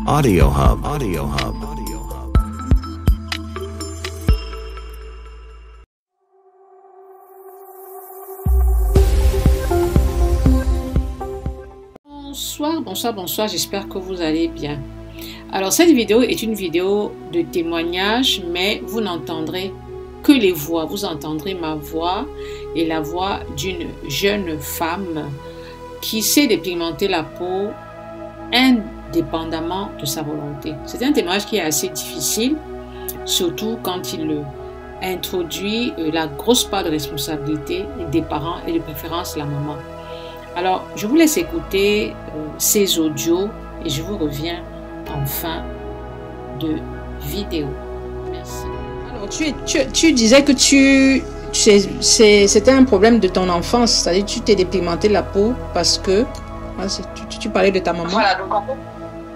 Audio Hub. Audio Hub. Audio Hub. Bonsoir, j'espère que vous allez bien. Alors cette vidéo est une vidéo de témoignage, mais vous n'entendrez que les voix. Vous entendrez ma voix et la voix d'une jeune femme qui sait dépigmenter la peau indépendamment de sa volonté. C'est un témoignage qui est assez difficile, surtout quand il introduit la grosse part de responsabilité des parents et de préférence la maman. Alors, je vous laisse écouter ces audios et je vous reviens en fin de vidéo. Merci. Alors, tu disais que c'était un problème de ton enfance, c'est-à-dire tu t'es dépigmenté la peau parce que tu parlais de ta maman. Voilà, donc en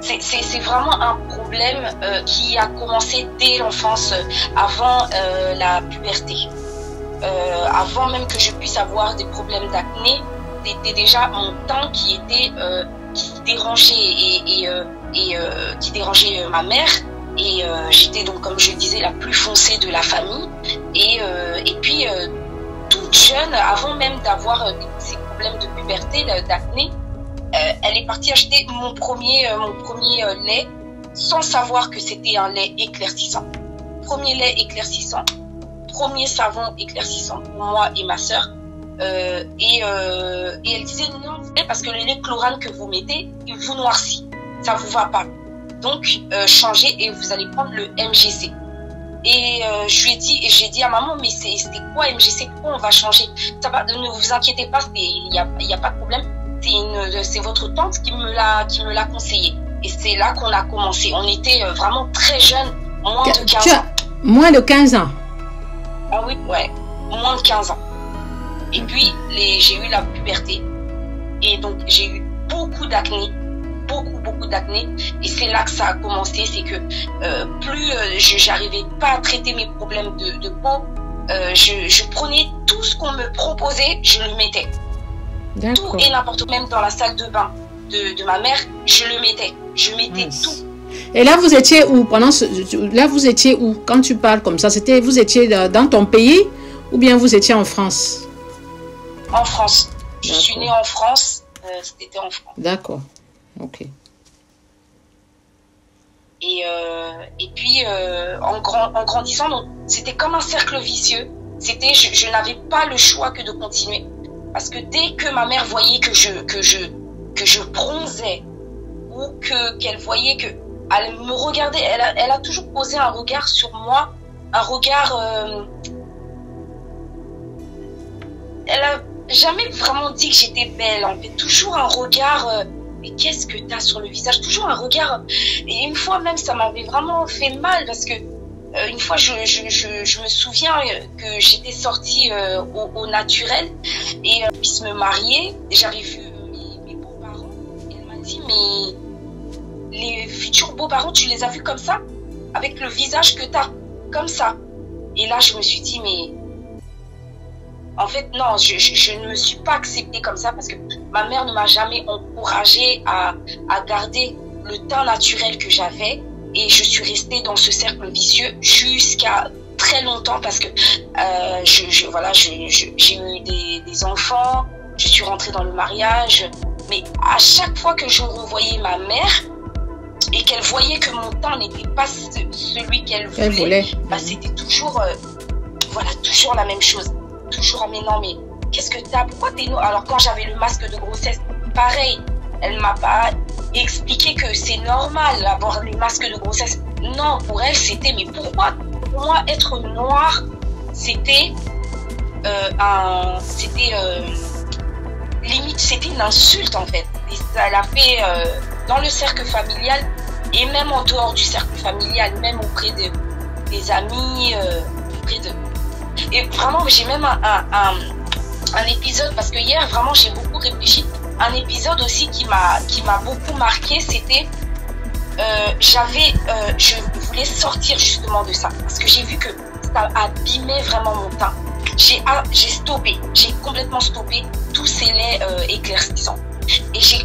fait, c'est vraiment un problème qui a commencé dès l'enfance, avant la puberté. Avant même que je puisse avoir des problèmes d'acné, c'était déjà mon teint qui dérangeait qui dérangeait ma mère. Et j'étais donc, comme je disais, la plus foncée de la famille. Et puis, toute jeune, avant même d'avoir ces problèmes de puberté, d'acné, elle est partie acheter mon premier lait sans savoir que c'était un lait éclaircissant. Premier lait éclaircissant, premier savon éclaircissant pour moi et ma sœur. Et elle disait non, parce que le lait chlorane que vous mettez, il vous noircit, ça vous va pas. Donc changez et vous allez prendre le MGC. Et j'ai dit à maman, mais c'était quoi MGC? Pourquoi on va changer? Ça va, ne vous inquiétez pas, il y a pas de problème. C'est votre tante qui me l'a conseillé. Et c'est là qu'on a commencé. On était vraiment très jeunes, moins de 15 ans. Moins de 15 ans? Ah oui, ouais, moins de 15 ans. Et puis, j'ai eu la puberté. Et donc, j'ai eu beaucoup d'acné. Beaucoup d'acné. Et c'est là que ça a commencé. C'est que plus j'arrivais pas à traiter mes problèmes de peau, je prenais tout ce qu'on me proposait, je le mettais. Tout et n'importe quoi, même dans la salle de bain de ma mère, je le mettais. Je mettais tout. Et là, vous étiez où quand tu parles comme ça? Vous étiez dans ton pays ou bien vous étiez en France? En France. Je suis née en France. C'était en France. D'accord. Ok. Et puis, en grandissant, c'était comme un cercle vicieux. Je n'avais pas le choix que de continuer. Parce que dès que ma mère voyait que je bronzais, ou qu'elle voyait que elle me regardait, elle a toujours posé un regard sur moi, un regard. Elle a jamais vraiment dit que j'étais belle, en fait. Toujours un regard. Mais qu'est-ce que t'as sur le visage? Toujours un regard. Et une fois même, ça m'avait vraiment fait mal parce que une fois, je me souviens que j'étais sortie au naturel et puisse me marier. J'avais vu mes beaux-parents et elle m'a dit, mais les futurs beaux-parents, tu les as vus comme ça? Avec le visage que t'as, comme ça. Et là, je me suis dit, mais en fait, non, je ne me suis pas acceptée comme ça parce que ma mère ne m'a jamais encouragée à garder le teint naturel que j'avais. Et je suis restée dans ce cercle vicieux jusqu'à très longtemps parce que j'ai eu des enfants, je suis rentrée dans le mariage. Mais à chaque fois que je revoyais ma mère et qu'elle voyait que mon teint n'était pas celui qu'elle voulait, c'était toujours, toujours la même chose. Toujours, mais non, mais qu'est-ce que t'as? Pourquoi t'es noire? Alors quand j'avais le masque de grossesse, pareil, elle m'a pas expliqué que c'est normal d'avoir le masque de grossesse. Non, pour elle, c'était, mais pourquoi? Pour moi, être noire, c'était limite, c'était une insulte en fait. Et ça l'a fait dans le cercle familial et même en dehors du cercle familial, même auprès des amis, auprès de... Et vraiment, j'ai même un épisode, parce que hier, vraiment, j'ai beaucoup réfléchi. Un épisode aussi qui m'a beaucoup marqué, c'était... je voulais sortir justement de ça. Parce que j'ai vu que ça abîmait vraiment mon teint. J'ai stoppé. J'ai complètement stoppé tous ces laits éclaircissants. Et j'ai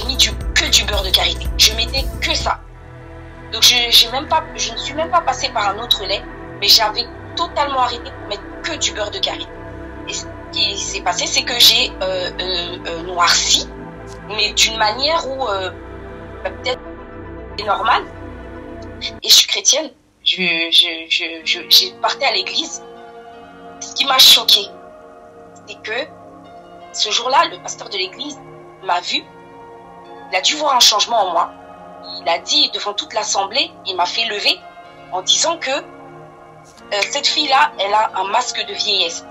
mis que du beurre de karité. Je mettais que ça. Donc je ne suis même pas passée par un autre lait, mais j'avais totalement arrêté pour mettre que du beurre de karité. Et ce qui s'est passé, c'est que j'ai noirci, mais d'une manière où peut-être c'est normal. Et je suis chrétienne, je partais à l'église. Ce qui m'a choquée, c'est que ce jour-là, le pasteur de l'église m'a vu. Il a dû voir un changement en moi. Il a dit devant toute l'assemblée, il m'a fait lever en disant que cette fille-là, elle a un masque de vieillesse.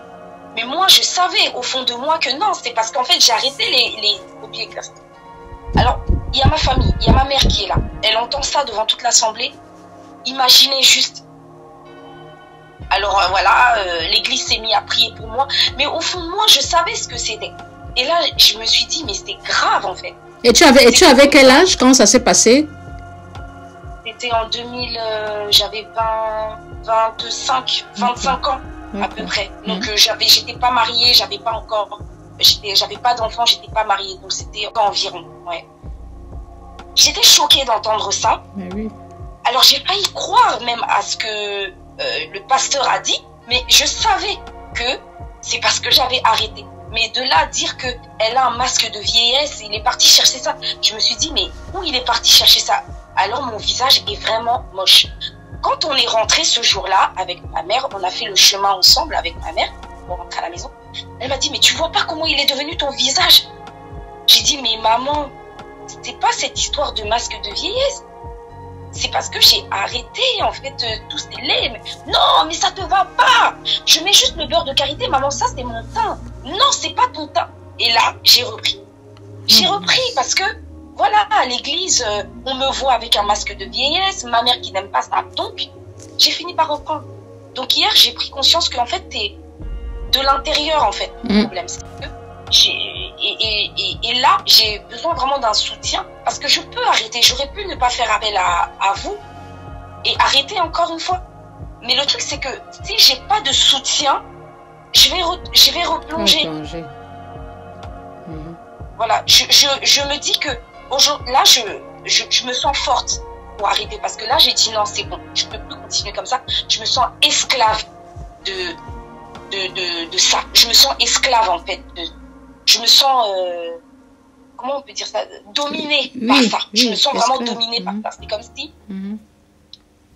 Mais moi, je savais au fond de moi que non, c'est parce qu'en fait, j'ai arrêté les produits éclaircis. Alors, il y a ma famille, il y a ma mère qui est là. Elle entend ça devant toute l'assemblée. Imaginez juste. Alors voilà, l'église s'est mise à prier pour moi. Mais au fond de moi, je savais ce que c'était. Et là, je me suis dit, mais c'était grave en fait. Et tu avais quel âge quand ça s'est passé? C'était en 2000, j'avais 25 ans à peu près. Donc j'étais pas mariée, j'avais pas d'enfant, j'étais pas mariée. Donc c'était environ, ouais. J'étais choquée d'entendre ça. Mais oui. Alors j'ai failli croire même à ce que le pasteur a dit, mais je savais que c'est parce que j'avais arrêté. Mais de là à dire qu'elle a un masque de vieillesse, il est parti chercher ça. Je me suis dit, mais où il est parti chercher ça? Alors mon visage est vraiment moche. Quand on est rentré ce jour-là avec ma mère, on a fait le chemin ensemble avec ma mère pour rentrer à la maison. Elle m'a dit, mais tu vois pas comment il est devenu ton visage? J'ai dit, mais maman, c'était pas cette histoire de masque de vieillesse. C'est parce que j'ai arrêté, en fait, tous ces laits. Non, mais ça te va pas. Je mets juste le beurre de karité, maman, ça, c'est mon teint. Non, c'est pas ton teint. Et là, j'ai repris. J'ai repris parce que, voilà, à l'église, on me voit avec un masque de vieillesse, ma mère qui n'aime pas ça. Donc, j'ai fini par reprendre. Donc, hier, j'ai pris conscience qu'en fait, t'es de l'intérieur, en fait, le problème. C'est que et là, j'ai besoin vraiment d'un soutien parce que je peux arrêter. J'aurais pu ne pas faire appel à vous et arrêter encore une fois. Mais le truc, c'est que si j'ai pas de soutien, je vais replonger. Voilà, je me dis que là, je me sens forte pour arrêter parce que là, j'ai dit non, c'est bon, je peux plus continuer comme ça. Je me sens esclave de ça. Je me sens esclave en fait. Je me sens, comment on peut dire ça, dominée par ça. Je me sens vraiment dominée par ça. C'est comme si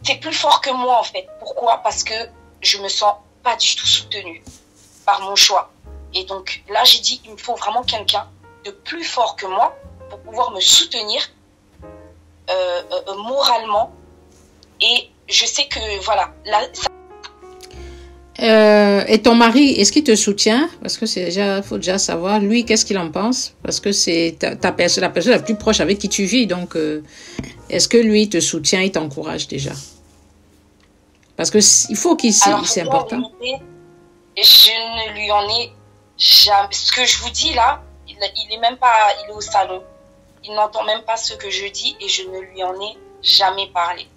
c'est plus fort que moi en fait. Pourquoi? Parce que je me sens pas du tout soutenue par mon choix. Et donc là, j'ai dit, il me faut vraiment quelqu'un de plus fort que moi pour pouvoir me soutenir moralement. Et je sais que voilà, là, ça... Et ton mari, est-ce qu'il te soutient? Parce que faut déjà savoir, lui, qu'est-ce qu'il en pense? Parce que c'est la personne la plus proche avec qui tu vis. Donc, est-ce que lui te soutient, il t'encourage déjà? Parce que il faut qu'il c'est important. Je ne lui en ai jamais. Ce que je vous dis là, il est même pas, il est au salon. Il n'entend même pas ce que je dis et je ne lui en ai jamais parlé.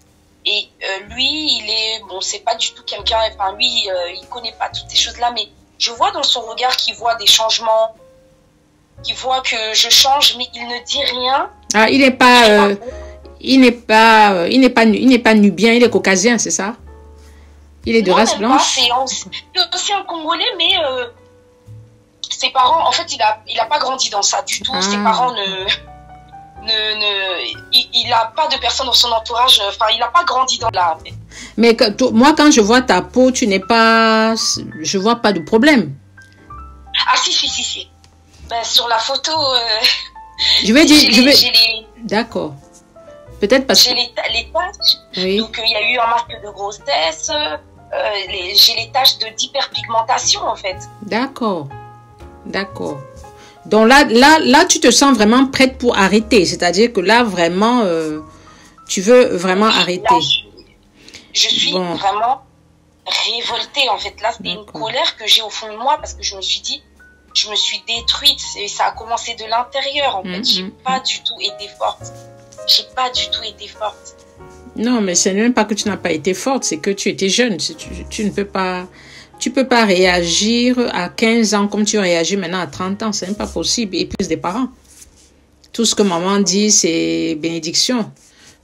Et lui, c'est pas du tout quelqu'un, enfin lui, il connaît pas toutes ces choses-là, mais je vois dans son regard qu'il voit des changements, qu'il voit que je change, mais il ne dit rien. Ah, il n'est pas nubien, il est caucasien, c'est ça? Il est de race blanche. C'est aussi un Congolais, mais ses parents, en fait, il a pas grandi dans ça du tout. Ah. Ses parents il n'a pas de personne dans son entourage, enfin il n'a pas grandi dans la... Mais moi quand je vois ta peau, je vois pas de problème. Ah si. Ben, sur la photo, D'accord. Peut-être parce que... J'ai les taches, oui. Donc il y a eu un masque de grossesse, j'ai les taches d'hyperpigmentation en fait. D'accord. Donc là, tu te sens vraiment prête pour arrêter. C'est-à-dire que là, vraiment, tu veux vraiment arrêter. Là, je suis vraiment révoltée, en fait. Là, c'est une colère que j'ai au fond de moi parce que je me suis dit, je me suis détruite. Et ça a commencé de l'intérieur, en fait. J'ai pas du tout été forte. Non, mais c'est même pas que tu n'as pas été forte, c'est que tu étais jeune. Tu ne peux pas... Tu peux pas réagir à 15 ans comme tu réagis maintenant à 30 ans. C'est même pas possible. Et plus des parents. Tout ce que maman dit, c'est bénédiction.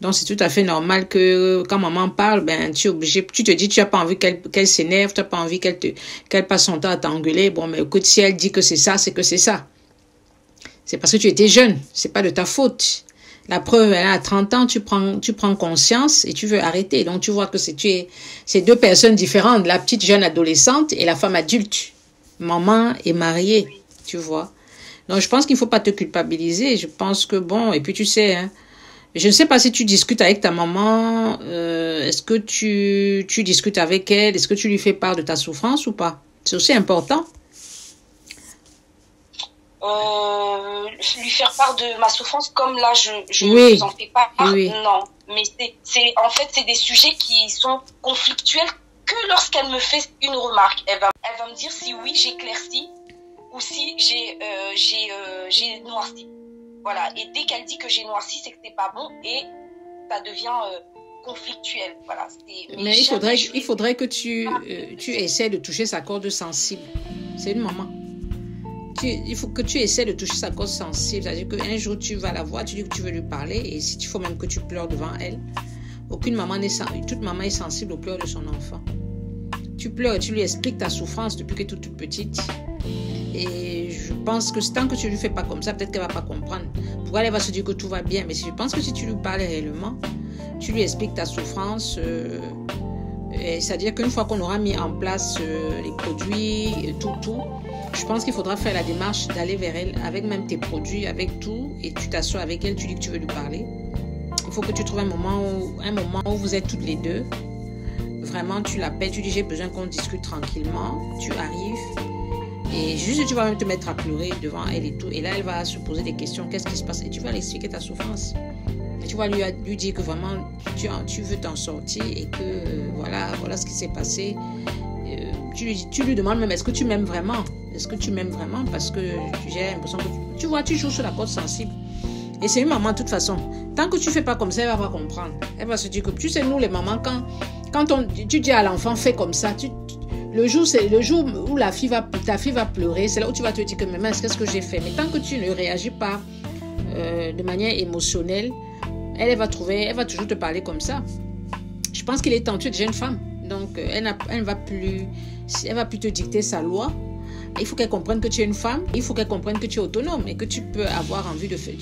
Donc, c'est tout à fait normal que quand maman parle, ben, tu es obligé, tu te dis, tu n'as pas envie qu'elle s'énerve, tu n'as pas envie qu'elle passe son temps à t'engueuler. Bon, mais écoute, si elle dit que c'est ça, c'est que c'est ça. C'est parce que tu étais jeune, c'est pas de ta faute. La preuve, elle a 30 ans, tu prends conscience et tu veux arrêter. Donc, tu vois que c'est deux personnes différentes, la petite jeune adolescente et la femme adulte. Maman est mariée, tu vois. Donc, je pense qu'il faut pas te culpabiliser. Je pense que bon, et puis tu sais, hein, je ne sais pas si tu discutes avec ta maman, est-ce que tu discutes avec elle, est-ce que tu lui fais part de ta souffrance ou pas? C'est aussi important. Lui faire part de ma souffrance, comme là, je Oui. ne vous en fais pas part, Oui. non. Mais en fait, c'est des sujets qui sont conflictuels que lorsqu'elle me fait une remarque. Elle va me dire si oui, j'éclaircis ou si j'ai noirci. Voilà. Et dès qu'elle dit que j'ai noirci, c'est que c'est pas bon et ça devient conflictuel. Voilà. Mais il faudrait que tu essaies de toucher sa corde sensible. C'est une maman. Il faut que tu essaies de toucher sa corde sensible. C'est-à-dire qu'un jour, tu vas la voir, tu dis que tu veux lui parler et si il faut même que tu pleures devant elle. Toute maman est sensible aux pleurs de son enfant. Tu pleures et tu lui expliques ta souffrance depuis qu'elle est toute petite. Et je pense que tant que tu ne lui fais pas comme ça, peut-être qu'elle ne va pas comprendre. Pour elle, elle va se dire que tout va bien. Mais je pense que si tu lui parles réellement, tu lui expliques ta souffrance. C'est-à-dire qu'une fois qu'on aura mis en place les produits, tout, je pense qu'il faudra faire la démarche d'aller vers elle avec même tes produits, avec tout. Et tu t'assois avec elle, tu dis que tu veux lui parler. Il faut que tu trouves un moment où vous êtes toutes les deux. Vraiment, tu l'appelles, tu dis j'ai besoin qu'on discute tranquillement. Tu arrives. Et juste, tu vas même te mettre à pleurer devant elle et tout. Et là, elle va se poser des questions. Qu'est-ce qui se passe? Et tu vas lui expliquer ta souffrance. Et tu vas lui dire que vraiment, tu veux t'en sortir et que voilà ce qui s'est passé. Tu lui demandes même, est-ce que tu m'aimes vraiment? Est-ce que tu m'aimes vraiment? Parce que j'ai l'impression que tu vois, tu joues sur la corde sensible. Et c'est une maman de toute façon. Tant que tu ne fais pas comme ça, elle ne va pas comprendre. Elle va se dire que, tu sais, nous les mamans, quand tu dis à l'enfant, fais comme ça, le jour où ta fille va pleurer, c'est là où tu vas te dire que, mais mince, qu'est-ce que j'ai fait? Mais tant que tu ne réagis pas de manière émotionnelle, elle va toujours te parler comme ça. Je pense qu'il est temps, tu es déjà une femme. Donc, elle ne va plus te dicter sa loi. Il faut qu'elle comprenne que tu es une femme. Il faut qu'elle comprenne que tu es autonome et que tu peux avoir envie de faire.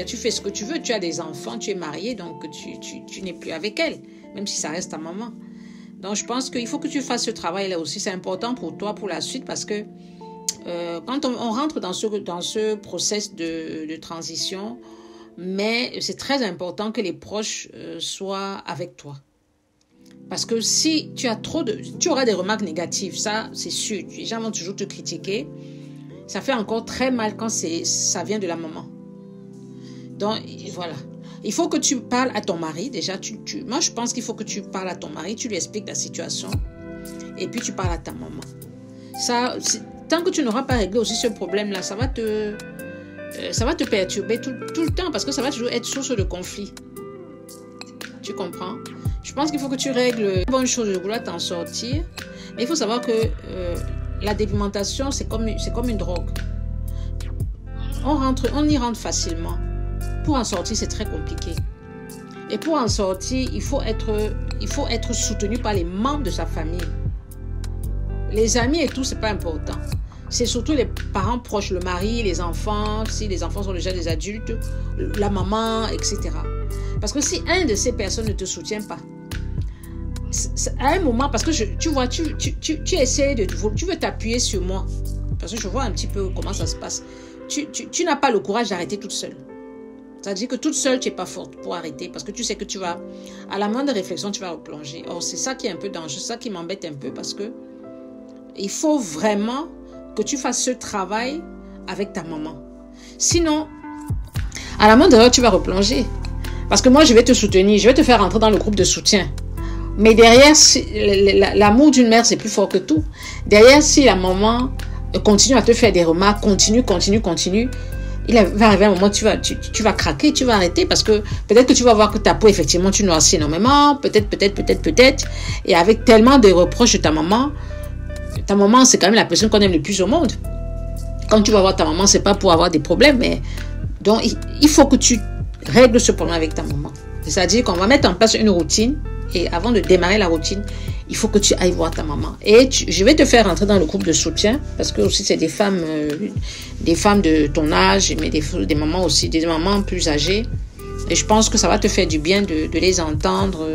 Tu fais ce que tu veux. Tu as des enfants, tu es mariée, donc tu n'es plus avec elle, même si ça reste ta maman. Donc, je pense qu'il faut que tu fasses ce travail-là aussi. C'est important pour toi, pour la suite, parce que quand on rentre dans ce process de transition, mais c'est très important que les proches soient avec toi. Parce que si tu auras des remarques négatives, ça c'est sûr, les gens vont toujours te critiquer. Ça fait encore très mal quand ça vient de la maman. Donc voilà, il faut que tu parles à ton mari déjà. Moi je pense qu'il faut que tu parles à ton mari, tu lui expliques la situation et puis tu parles à ta maman. Tant que tu n'auras pas réglé aussi ce problème-là, ça va te perturber tout le temps parce que ça va toujours être source de conflit. Tu comprends? Je pense qu'il faut que tu règles une bonne chose de vouloir t'en sortir. Mais il faut savoir que la dépigmentation, c'est comme une drogue. On y rentre facilement. Pour en sortir, c'est très compliqué. Et pour en sortir, il faut être soutenu par les membres de sa famille. Les amis et tout, c'est pas important. C'est surtout les parents proches, le mari, les enfants, si les enfants sont déjà des adultes, la maman, etc. Parce que si un de ces personnes ne te soutient pas, à un moment, parce que tu vois, tu essaies tu veux t'appuyer sur moi, parce que je vois un petit peu comment ça se passe. Tu n'as pas le courage d'arrêter toute seule. C'est-à-dire que toute seule, tu n'es pas forte pour arrêter, parce que tu sais que tu vas, à la moindre réflexion, tu vas replonger. Or, c'est ça qui est un peu dangereux, c'est ça qui m'embête un peu, parce que il faut vraiment que tu fasses ce travail avec ta maman. Sinon, à la moindre heure, tu vas replonger. Parce que moi, je vais te soutenir, je vais te faire rentrer dans le groupe de soutien. Mais derrière, l'amour d'une mère, c'est plus fort que tout. Derrière, si la maman continue à te faire des remarques, continue, il va arriver un moment où tu vas craquer, tu vas arrêter parce que peut-être que tu vas voir que ta peau, effectivement, tu noircis énormément, peut-être. Et avec tellement de reproches de ta maman, c'est quand même la personne qu'on aime le plus au monde. Quand tu vas voir ta maman, c'est pas pour avoir des problèmes, mais donc il faut que tu règles ce problème avec ta maman. C'est-à-dire qu'on va mettre en place une routine et avant de démarrer la routine, il faut que tu ailles voir ta maman. Et je vais te faire rentrer dans le groupe de soutien parce que aussi c'est des femmes de ton âge, mais des mamans aussi, des mamans plus âgées. Et je pense que ça va te faire du bien de les entendre,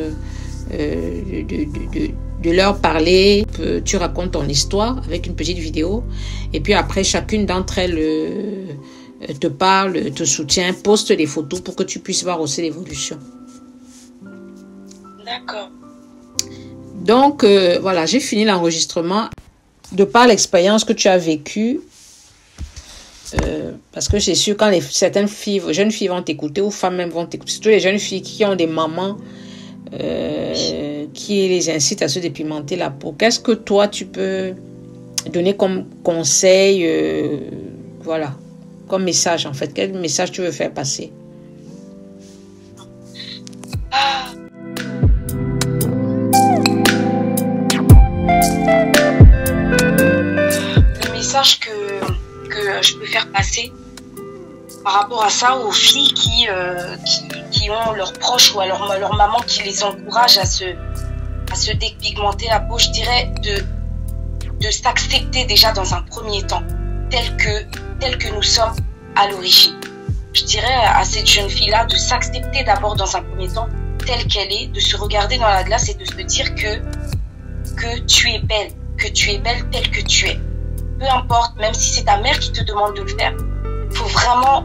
de leur parler. Tu racontes ton histoire avec une petite vidéo. Et puis après, chacune d'entre elles te parle, te soutient, poste des photos pour que tu puisses voir aussi l'évolution. D'accord. Donc, voilà, j'ai fini l'enregistrement. De par l'expérience que tu as vécue, parce que c'est sûr, quand certaines filles, jeunes filles vont t'écouter, ou femmes même vont t'écouter, surtout les jeunes filles qui ont des mamans qui les incitent à se dépigmenter la peau. Qu'est-ce que toi, tu peux donner comme conseil, voilà, comme message en fait? Quel message tu veux faire passer? Le message que je peux faire passer par rapport à ça aux filles qui ont leurs proches ou alors leur maman qui les encourage à se dépigmenter la peau, je dirais de s'accepter déjà dans un premier temps tel que nous sommes à l'origine. Je dirais à cette jeune fille-là de s'accepter d'abord dans un premier temps telle qu'elle est, de se regarder dans la glace et de se dire que tu es belle telle que tu es. Peu importe, même si c'est ta mère qui te demande de le faire, il faut vraiment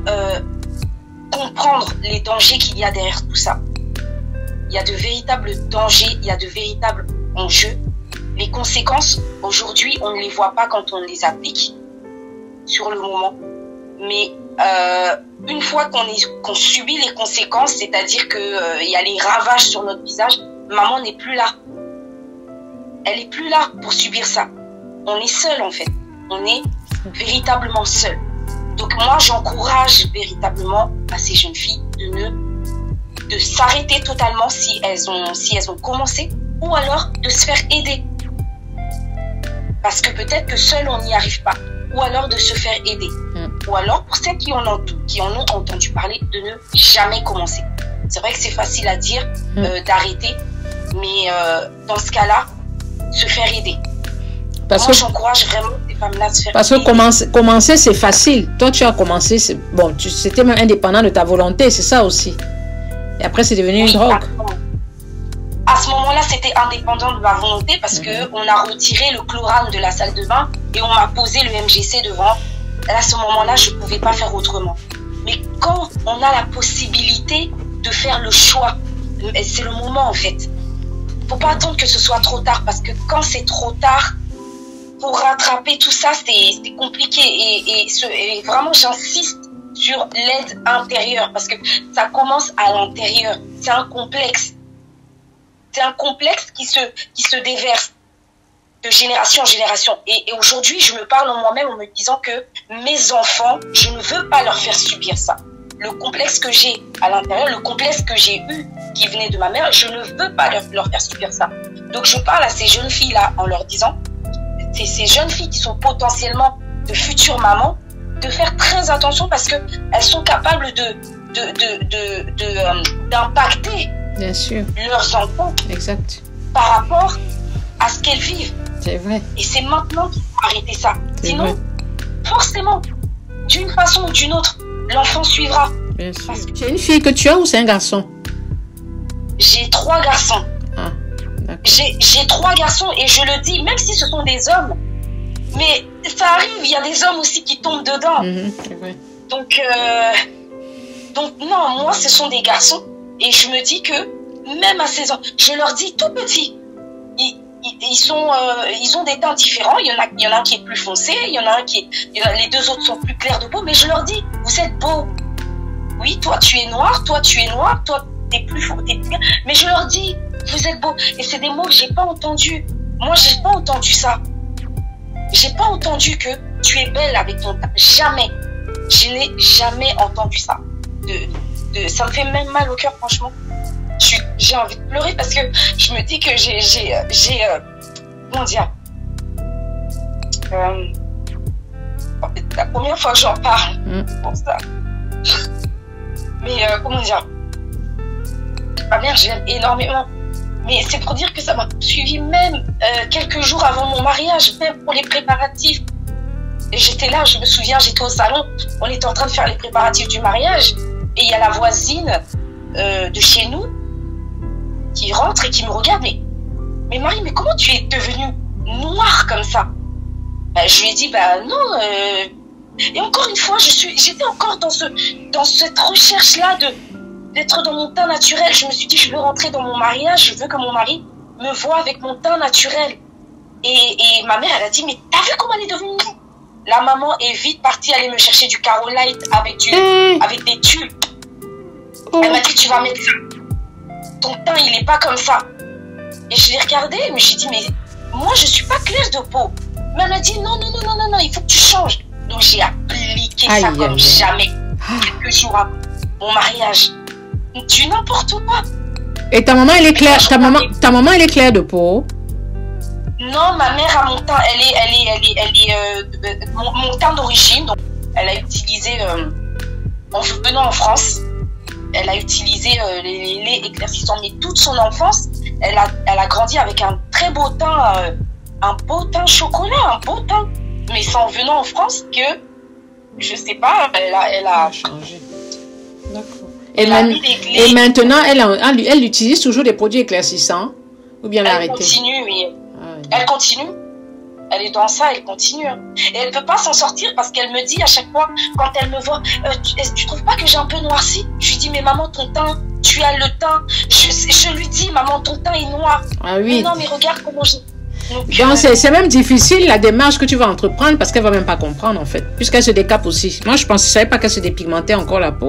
comprendre les dangers qu'il y a derrière tout ça. Il y a de véritables dangers, il y a de véritables enjeux. Les conséquences, aujourd'hui, on ne les voit pas quand on les applique sur le moment. Mais une fois qu'on subit les conséquences, c'est-à-dire qu'il y a les ravages sur notre visage, maman n'est plus là. Elle n'est plus là pour subir ça. On est seul en fait. On est véritablement seul. Donc moi, j'encourage véritablement à ces jeunes filles de s'arrêter totalement si elles ont commencé, ou alors de se faire aider. Parce que peut-être que seul on n'y arrive pas. Ou alors de se faire aider. Ou alors pour celles qui en ont entendu parler, de ne jamais commencer. C'est vrai que c'est facile à dire, d'arrêter, mais dans ce cas-là, se faire aider. Moi, j'encourage vraiment ces femmes-là à se faire aider. Parce que commencer, c'est facile. Toi, tu as commencé, c'était même indépendant de ta volonté, c'est ça aussi. Et après, c'est devenu une drogue. À ce moment-là, c'était indépendant de ma volonté parce qu'on a retiré le chlorane de la salle de bain et on m'a posé le MGC devant. À ce moment-là, je ne pouvais pas faire autrement. Mais quand on a la possibilité de faire le choix, c'est le moment en fait. Il ne faut pas attendre que ce soit trop tard parce que quand c'est trop tard, pour rattraper tout ça, c'est compliqué. Et vraiment, j'insiste sur l'aide intérieure parce que ça commence à l'intérieur. C'est un complexe. C'est un complexe qui se déverse de génération en génération. Et aujourd'hui, je me parle en moi-même en me disant que mes enfants, je ne veux pas leur faire subir ça. Le complexe que j'ai à l'intérieur, le complexe que j'ai eu qui venait de ma mère, je ne veux pas leur faire subir ça. Donc je parle à ces jeunes filles-là en leur disant, ces jeunes filles qui sont potentiellement de futures mamans, de faire très attention parce qu'elles sont capables d'impacter bien sûr leurs enfants. Exact. Par rapport à ce qu'elles vivent. C'est vrai. Et c'est maintenant qu'il faut arrêter ça. Sinon, vrai. Forcément, d'une façon ou d'une autre, l'enfant suivra. Bien sûr. C'est une fille que tu as ou c'est un garçon? J'ai 3 garçons. Ah, d'accord. J'ai 3 garçons et je le dis, même si ce sont des hommes, mais ça arrive, il y a des hommes aussi qui tombent dedans. C'est vrai. Donc non, moi ce sont des garçons et je me dis que même à 16 ans, je leur dis tout petit, ils ont des teints différents, il y en a un qui est plus foncé, il y en a un les 2 autres sont plus clairs de peau, mais je leur dis, vous êtes beaux. Oui, toi tu es noir, toi t'es plus faux, mais je leur dis, vous êtes beaux. Et c'est des mots que j'ai pas entendus. Moi, j'ai pas entendu ça. J'ai pas entendu que tu es belle avec ton teint. Jamais. Je n'ai jamais entendu ça. Ça me fait même mal au cœur, franchement. J'ai envie de pleurer parce que je me dis que j'ai comment dire, la première fois que j'en parle pour ça. Mais comment dire, Ma mère, je l'aime énormément. Mais c'est pour dire que ça m'a suivi même quelques jours avant mon mariage, même pour les préparatifs. Et j'étais là, je me souviens, j'étais au salon, on était en train de faire les préparatifs du mariage, et il y a la voisine de chez nous qui rentre et qui me regarde, mais Marie, mais comment tu es devenue noire comme ça? Je lui ai dit, non. Et encore une fois, j'étais encore dans cette recherche-là d'être dans mon teint naturel. Je me suis dit, je veux rentrer dans mon mariage, je veux que mon mari me voie avec mon teint naturel. Et ma mère, elle a dit, mais t'as vu comment elle est devenue? La maman est vite partie aller me chercher du Carolite avec des tubes. Elle m'a dit, tu vas mettre ça. Ton teint, il est pas comme ça. Et je l'ai regardé, mais j'ai dit, mais moi, je suis pas claire de peau. Mais elle m'a dit, non, il faut que tu changes. Donc, j'ai appliqué ça comme jamais. Quelques jours avant mon mariage. Du n'importe quoi. Et ta maman, elle est claire, ta maman, elle est claire de peau? Non, ma mère a mon teint, elle est mon teint d'origine. Donc, elle a utilisé, en venant en France, elle a utilisé les laits éclaircissants, mais toute son enfance, elle a grandi avec un très beau teint, un beau teint chocolat, un beau teint. Mais c'est en venant en France que, je sais pas, elle a changé. D'accord. Et maintenant, elle utilise toujours des produits éclaircissants? Ou bien elle a arrêté? Elle continue, oui. Elle continue. Elle est dans ça, elle continue. Et elle peut pas s'en sortir parce qu'elle me dit à chaque fois, quand elle me voit, tu trouves pas que j'ai un peu noirci? Je lui dis, mais maman, ton teint, tu as le teint. Je lui dis, maman, ton teint est noir. Ah oui. Mais non, mais regarde comment j'ai... Donc c'est même difficile la démarche que tu vas entreprendre parce qu'elle va même pas comprendre en fait, puisqu'elle se décape aussi. Moi je savais pas qu'elle se dépigmentait encore la peau.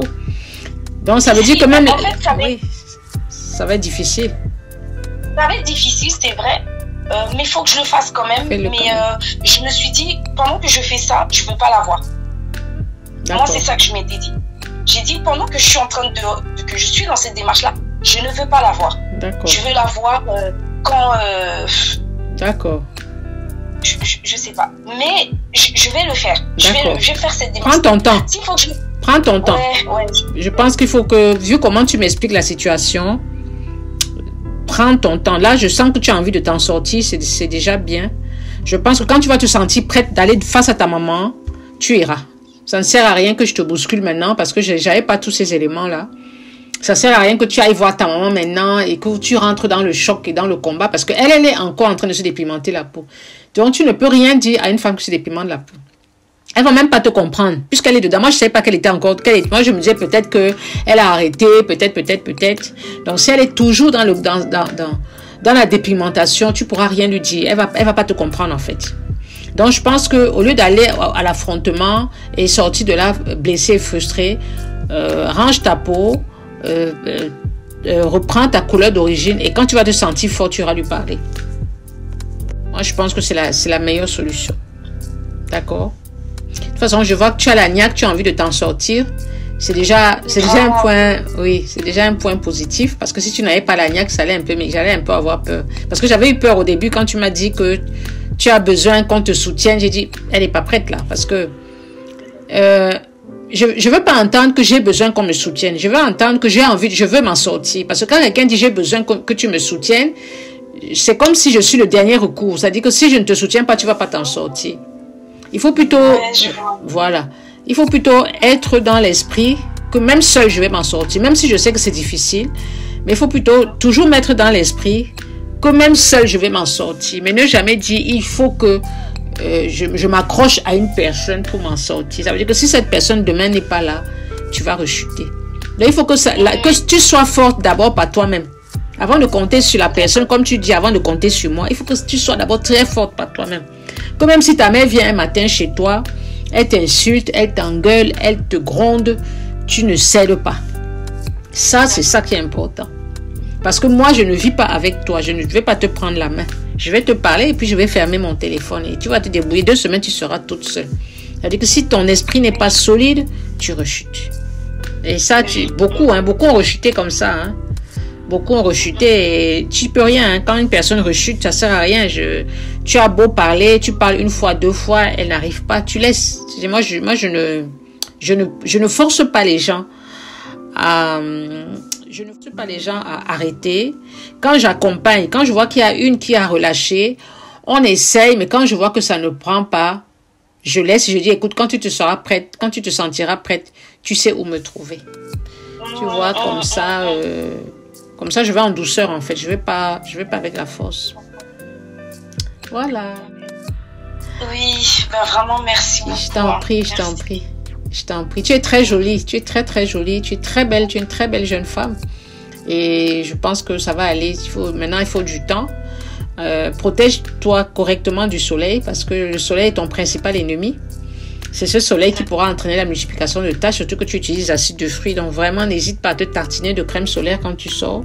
Donc ça veut dire que même... En fait, ça va être difficile. Ça va être difficile, c'est vrai. Mais il faut que je le fasse quand même. Mais je me suis dit, pendant que je fais ça, je ne veux pas la voir. Moi, c'est ça que je m'étais dit. J'ai dit, pendant que je suis en train que je suis dans cette démarche-là, je ne veux pas la voir. D'accord. Je veux la voir quand... D'accord. Je sais pas. Mais je vais le faire. Je vais faire cette démarche. Prends ton temps. S'il faut que Prends ton temps. Ouais. Je pense qu'il faut que, vu comment tu m'expliques la situation, prends ton temps. Là, je sens que tu as envie de t'en sortir. C'est déjà bien. Je pense que quand tu vas te sentir prête d'aller face à ta maman, tu iras. Ça ne sert à rien que je te bouscule maintenant parce que je n'avais pas tous ces éléments-là. Ça ne sert à rien que tu ailles voir ta maman maintenant et que tu rentres dans le choc et dans le combat parce qu'elle est encore en train de se dépigmenter la peau. Donc, tu ne peux rien dire à une femme qui se dépigmente la peau. Elle ne va même pas te comprendre puisqu'elle est dedans. Moi, je ne savais pas qu'elle était encore... Moi, je me disais peut-être qu'elle a arrêté, peut-être. Donc, si elle est toujours dans la dépigmentation, tu ne pourras rien lui dire. Elle va pas te comprendre en fait. Donc, je pense qu'au lieu d'aller à l'affrontement et sortir de là blessé et frustré, range ta peau, reprends ta couleur d'origine et quand tu vas te sentir fort, tu iras lui parler. Moi, je pense que c'est la meilleure solution. D'accord? De toute façon, je vois que tu as la niaque, tu as envie de t'en sortir. C'est déjà un point, oui, c'est déjà un point positif parce que si tu n'avais pas la niaque, j'allais un peu avoir peur. Parce que j'avais eu peur au début quand tu m'as dit que tu as besoin qu'on te soutienne. J'ai dit, elle n'est pas prête là parce que je veux pas entendre que j'ai besoin qu'on me soutienne. Je veux entendre que je veux m'en sortir. Parce que quand quelqu'un dit j'ai besoin que tu me soutiennes, c'est comme si je suis le dernier recours. C'est-à-dire que si je ne te soutiens pas, tu vas pas t'en sortir. Il faut plutôt, voilà. Il faut plutôt être dans l'esprit que même seul je vais m'en sortir. Même si je sais que c'est difficile, mais il faut plutôt toujours mettre dans l'esprit que même seul je vais m'en sortir. Mais ne jamais dire il faut que je m'accroche à une personne pour m'en sortir. Ça veut dire que si cette personne demain n'est pas là, tu vas rechuter. Donc il faut que tu sois forte d'abord par toi-même. Avant de compter sur la personne, comme tu dis, avant de compter sur moi, il faut que tu sois d'abord très forte par toi-même. Que même si ta mère vient un matin chez toi, elle t'insulte, elle t'engueule, elle te gronde, tu ne cèdes pas. Ça, c'est ça qui est important. Parce que moi, je ne vis pas avec toi. Je ne vais pas te prendre la main. Je vais te parler et puis je vais fermer mon téléphone. Et tu vas te débrouiller. 2 semaines, tu seras toute seule. C'est-à-dire que si ton esprit n'est pas solide, tu rechutes. Et ça, beaucoup ont rechuté comme ça. Hein. Beaucoup ont rechuté et tu peux rien. Hein. Quand une personne rechute, ça sert à rien. Tu as beau parler, tu parles 1 fois, 2 fois, elle n'arrive pas. Tu laisses. Moi, je ne force pas les gens à je ne pousse pas les gens à arrêter. Quand j'accompagne, quand je vois qu'il y a une qui a relâché, on essaye, mais quand je vois que ça ne prend pas, je laisse, je dis, écoute, quand tu te seras prête, quand tu te sentiras prête, tu sais où me trouver. Tu vois, comme ça, je vais en douceur, en fait. Je vais pas avec la force. Voilà. Oui, ben vraiment, merci beaucoup. Je t'en prie, je t'en prie. Je t'en prie. Tu es très jolie, tu es très, très jolie, tu es très belle, tu es une très belle jeune femme. Et je pense que ça va aller. Maintenant, il faut du temps. Protège-toi correctement du soleil parce que le soleil est ton principal ennemi. C'est ce soleil qui pourra entraîner la multiplication de tâches, surtout que tu utilises l'acide de fruits. Donc vraiment, n'hésite pas à te tartiner de crème solaire quand tu sors.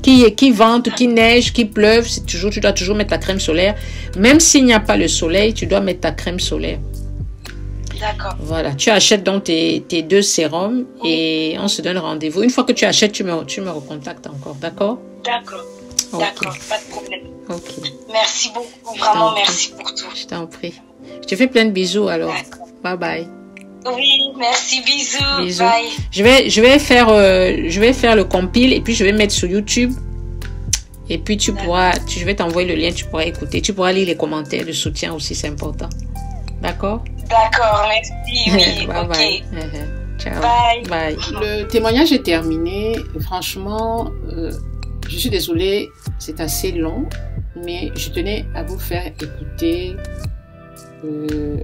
Qui vente, qui neige, qui pleuve, tu dois toujours mettre la crème solaire. Même s'il n'y a pas le soleil, tu dois mettre ta crème solaire. D'accord. Voilà, tu achètes donc tes 2 sérums et on se donne rendez-vous. Une fois que tu achètes, tu me recontactes encore, d'accord? D'accord. Okay. D'accord, pas de problème. Ok. Merci beaucoup, vraiment merci pour tout. Je t'en prie. Je te fais plein de bisous alors. Bye bye. Oui, merci, bisous. Bisous. Bye. Je vais faire le compile et puis je vais mettre sur YouTube. Et puis je vais t'envoyer le lien, tu pourras écouter. Tu pourras lire les commentaires de soutien aussi, c'est important. D'accord? D'accord, merci. Oui, bye ok. Bye. Ciao. Bye. Bye. Le témoignage est terminé. Franchement, je suis désolée, c'est assez long, mais je tenais à vous faire écouter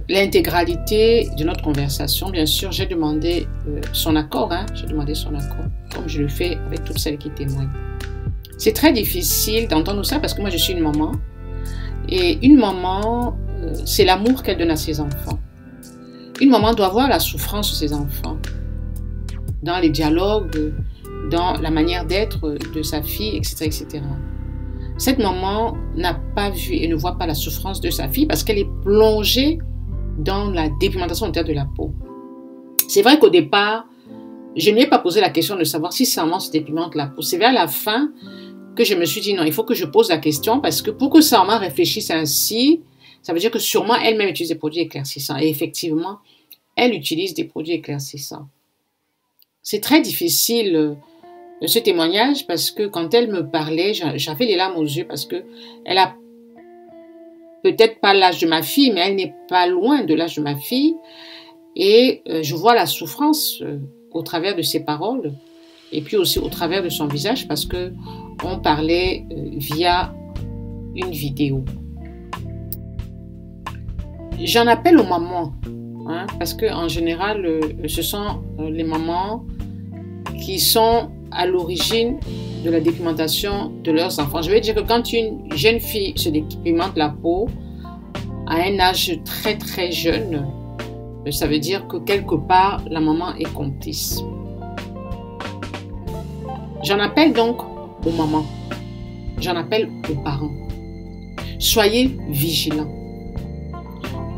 l'intégralité de notre conversation. Bien sûr, j'ai demandé son accord, j'ai demandé son accord, comme je le fais avec toutes celles qui témoignent. C'est très difficile d'entendre ça parce que moi, je suis une maman. Et une maman, c'est l'amour qu'elle donne à ses enfants. Une maman doit voir la souffrance de ses enfants dans les dialogues, dans la manière d'être de sa fille, etc., etc. Cette maman n'a pas vu et ne voit pas la souffrance de sa fille parce qu'elle est plongée dans la dépigmentation volontaire de la peau. C'est vrai qu'au départ, je n'ai pas posé la question de savoir si sa maman se dépigmente la peau. C'est vers la fin que je me suis dit non, il faut que je pose la question parce que pour que sa maman réfléchisse ainsi, ça veut dire que sûrement elle-même utilise des produits éclaircissants. Et effectivement, elle utilise des produits éclaircissants. C'est très difficile ce témoignage parce que quand elle me parlait, j'avais les larmes aux yeux parce que elle a peut-être pas l'âge de ma fille, mais elle n'est pas loin de l'âge de ma fille. Et je vois la souffrance au travers de ses paroles et puis aussi au travers de son visage parce que on parlait via une vidéo. J'en appelle aux mamans, parce qu'en général, ce sont les mamans qui sont à l'origine de la dépigmentation de leurs enfants. Je veux dire que quand une jeune fille se dépigmente la peau à un âge très très jeune, ça veut dire que quelque part, la maman est complice. J'en appelle donc aux mamans, j'en appelle aux parents. Soyez vigilants.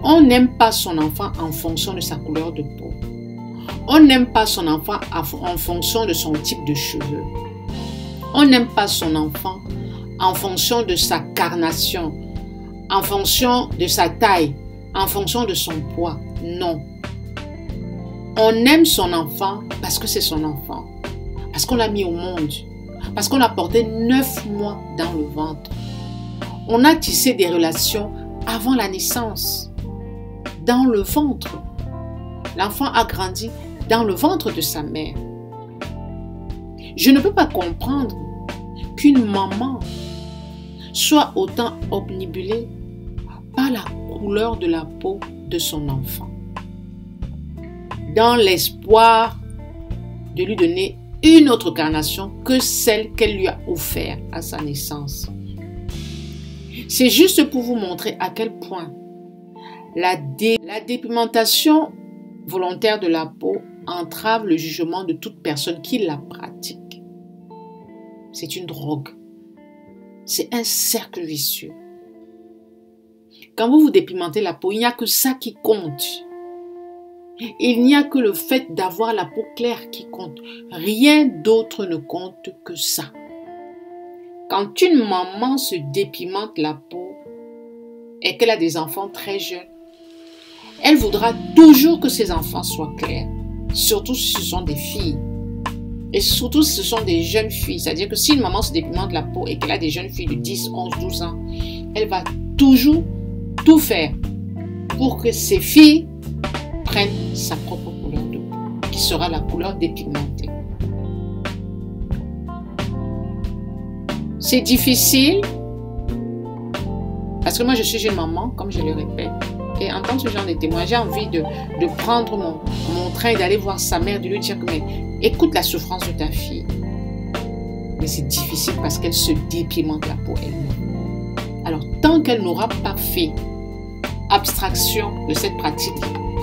On n'aime pas son enfant en fonction de sa couleur de peau. On n'aime pas son enfant en fonction de son type de cheveux. On n'aime pas son enfant en fonction de sa carnation, en fonction de sa taille, en fonction de son poids. Non. On aime son enfant parce que c'est son enfant, parce qu'on l'a mis au monde, parce qu'on l'a porté 9 mois dans le ventre. On a tissé des relations avant la naissance. Dans le ventre. L'enfant a grandi dans le ventre de sa mère. Je ne peux pas comprendre qu'une maman soit autant obnubilée par la couleur de la peau de son enfant, dans l'espoir de lui donner une autre carnation que celle qu'elle lui a offerte à sa naissance. C'est juste pour vous montrer à quel point la dépigmentation volontaire de la peau entrave le jugement de toute personne qui la pratique. C'est une drogue. C'est un cercle vicieux. Quand vous vous dépigmentez la peau, il n'y a que ça qui compte. Il n'y a que le fait d'avoir la peau claire qui compte. Rien d'autre ne compte que ça. Quand une maman se dépigmente la peau et qu'elle a des enfants très jeunes, elle voudra toujours que ses enfants soient clairs, surtout si ce sont des filles. Et surtout, ce sont des jeunes filles. C'est-à-dire que si une maman se dépimente la peau et qu'elle a des jeunes filles de 10, 11, 12 ans, elle va toujours tout faire pour que ces filles prennent sa propre couleur de peau, qui sera la couleur dépigmentée. C'est difficile, parce que moi je suis une maman, comme je le répète, et en tant que ce genre de témoin, j'ai envie de prendre mon train et d'aller voir sa mère, de lui dire que mais, écoute la souffrance de ta fille. Mais c'est difficile parce qu'elle se dépigmente la peau elle-même. Alors tant qu'elle n'aura pas fait abstraction de cette pratique,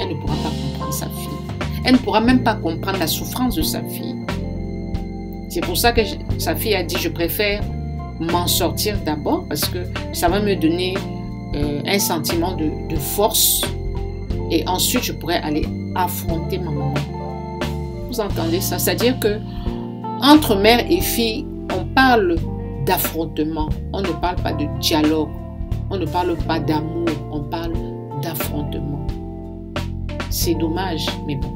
elle ne pourra pas comprendre sa fille. Elle ne pourra même pas comprendre la souffrance de sa fille. C'est pour ça que sa fille a dit je préfère m'en sortir d'abord parce que ça va me donner un sentiment de force et ensuite je pourrais aller affronter ma maman. Vous entendez ça? C'est-à-dire que entre mère et fille, on parle d'affrontement, on ne parle pas de dialogue, on ne parle pas d'amour, on parle d'affrontement. C'est dommage, mais bon,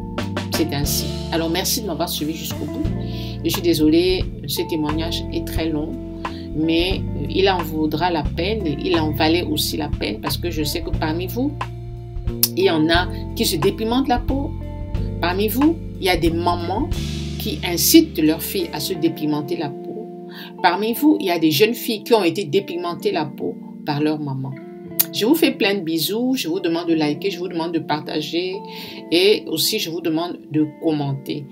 c'est ainsi. Alors merci de m'avoir suivi jusqu'au bout. Je suis désolée, ce témoignage est très long, mais il en vaudra la peine, et il en valait aussi la peine parce que je sais que parmi vous, il y en a qui se dépigmentent la peau. Parmi vous, il y a des mamans qui incitent leurs filles à se dépigmenter la peau. Parmi vous, il y a des jeunes filles qui ont été dépigmentées la peau par leur maman. Je vous fais plein de bisous, je vous demande de liker, je vous demande de partager et aussi je vous demande de commenter.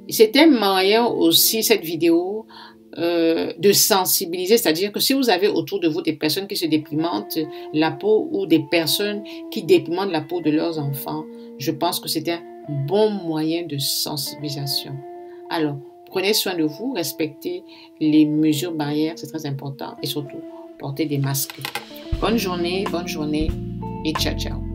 C'est un moyen aussi, cette vidéo, de sensibiliser, c'est-à-dire que si vous avez autour de vous des personnes qui se dépigmentent la peau ou des personnes qui dépigmentent la peau de leurs enfants, je pense que c'est un bon moyen de sensibilisation. Alors, prenez soin de vous, respectez les mesures barrières, c'est très important, et surtout, portez des masques. Bonne journée et ciao ciao.